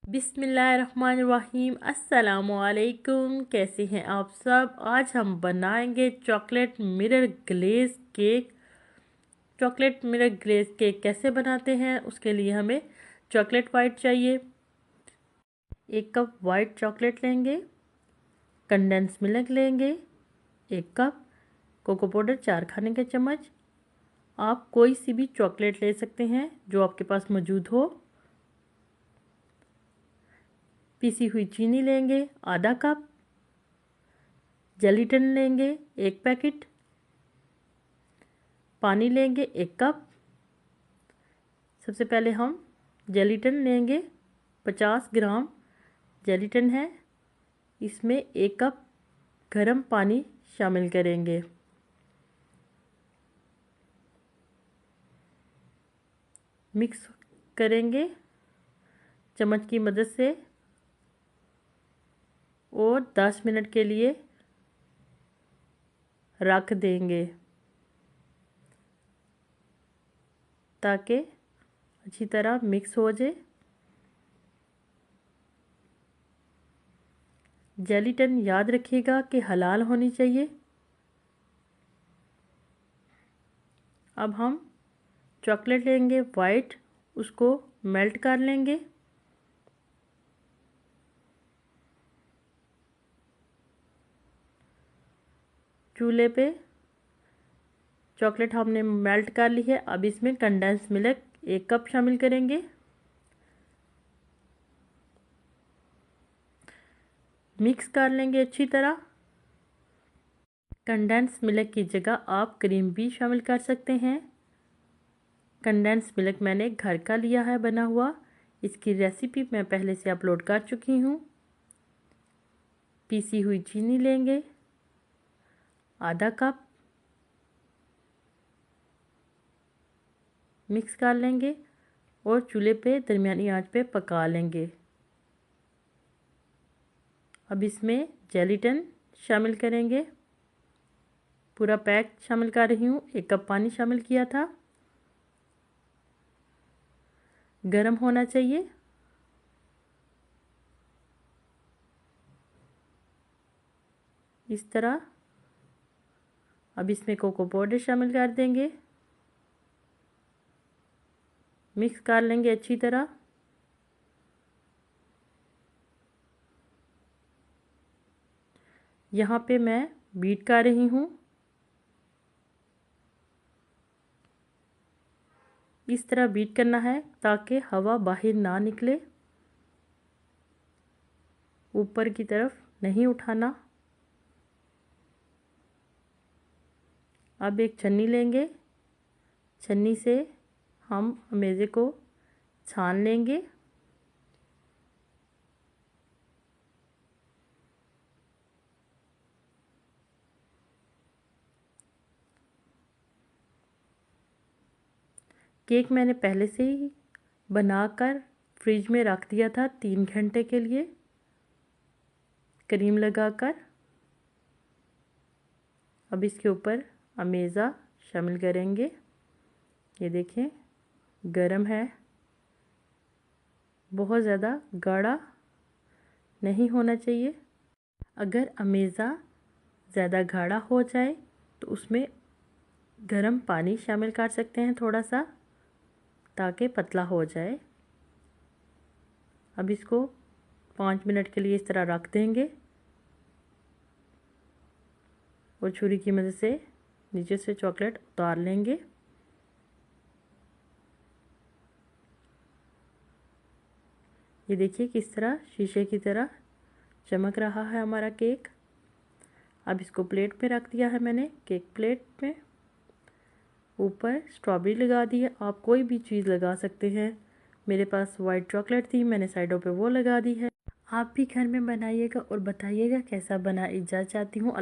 बिस्मिल्लाहिर्रहमानिर्रहीम। अस्सलामुअलैकुम। कैसे हैं आप सब। आज हम बनाएंगे chocolate mirror glaze cake. Chocolate mirror glaze cake कैसे बनाते हैं, उसके लिए हमें चॉकलेट वाइट चाहिए। 1 कप वाइट चॉकलेट लेंगे, कंडेंस मिल्क लेंगे 1 कप, कोको पाउडर 4 खाने के चम्मच। आप कोई सी भी चॉकलेट ले सकते हैं जो आपके पास मौजूद हो। पिसी हुई चीनी लेंगे आधा कप, जेलीटन लेंगे 1 पैकेट, पानी लेंगे 1 कप। सबसे पहले हम जेलीटन लेंगे, 50 ग्राम जेलीटन है, इसमें 1 कप गर्म पानी शामिल करेंगे। मिक्स करेंगे चम्मच की मदद से और 10 मिनट के लिए रख देंगे ताकि अच्छी तरह मिक्स हो जाए। जेलीटन याद रखिएगा कि हलाल होनी चाहिए। अब हम चॉकलेट लेंगे वाइट, उसको मेल्ट कर लेंगे। चूल्हे पे चॉकलेट हमने मेल्ट कर ली है। अब इसमें कंडेंस मिल्क 1 कप शामिल करेंगे। मिक्स कर लेंगे अच्छी तरह। कंडेंस मिल्क की जगह आप क्रीम भी शामिल कर सकते हैं। कंडेंस मिल्क मैंने घर का लिया है बना हुआ, इसकी रेसिपी मैं पहले से अपलोड कर चुकी हूँ। पीसी हुई चीनी लेंगे आधा कप, मिक्स कर लेंगे और चूल्हे पे दरमियानी आंच पे पका लेंगे। अब इसमें जेलीटन शामिल करेंगे, पूरा पैक शामिल कर रही हूँ। 1 कप पानी शामिल किया था। गरम होना चाहिए। इस तरह। अब इसमें कोको पाउडर शामिल कर देंगे, मिक्स कर लेंगे अच्छी तरह। यहाँ पे मैं बीट कर रही हूँ। इस तरह बीट करना है ताकि हवा बाहर ना निकले, ऊपर की तरफ नहीं उठाना। अब एक छन्नी लेंगे, छन्नी से हम मेज़े को छान लेंगे। केक मैंने पहले से ही बनाकर फ्रिज में रख दिया था 3 घंटे के लिए, क्रीम लगाकर। अब इसके ऊपर अमेज़ा शामिल करेंगे। ये देखें गरम है, बहुत ज़्यादा गाढ़ा नहीं होना चाहिए। अगर अमेज़ा ज़्यादा गाढ़ा हो जाए तो उसमें गर्म पानी शामिल कर सकते हैं थोड़ा सा, ताकि पतला हो जाए। अब इसको 5 मिनट के लिए इस तरह रख देंगे और छुरी की मदद से नीचे से चॉकलेट उतार लेंगे। ये देखिए किस तरह शीशे की तरह चमक रहा है हमारा केक। अब इसको प्लेट पे रख दिया है मैंने, केक प्लेट में। ऊपर स्ट्रॉबेरी लगा दी है, आप कोई भी चीज़ लगा सकते हैं। मेरे पास वाइट चॉकलेट थी, मैंने साइडों पे वो लगा दी है। आप भी घर में बनाइएगा और बताइएगा कैसा बना। इजाज़त चाहती हूँ। अल्लाह।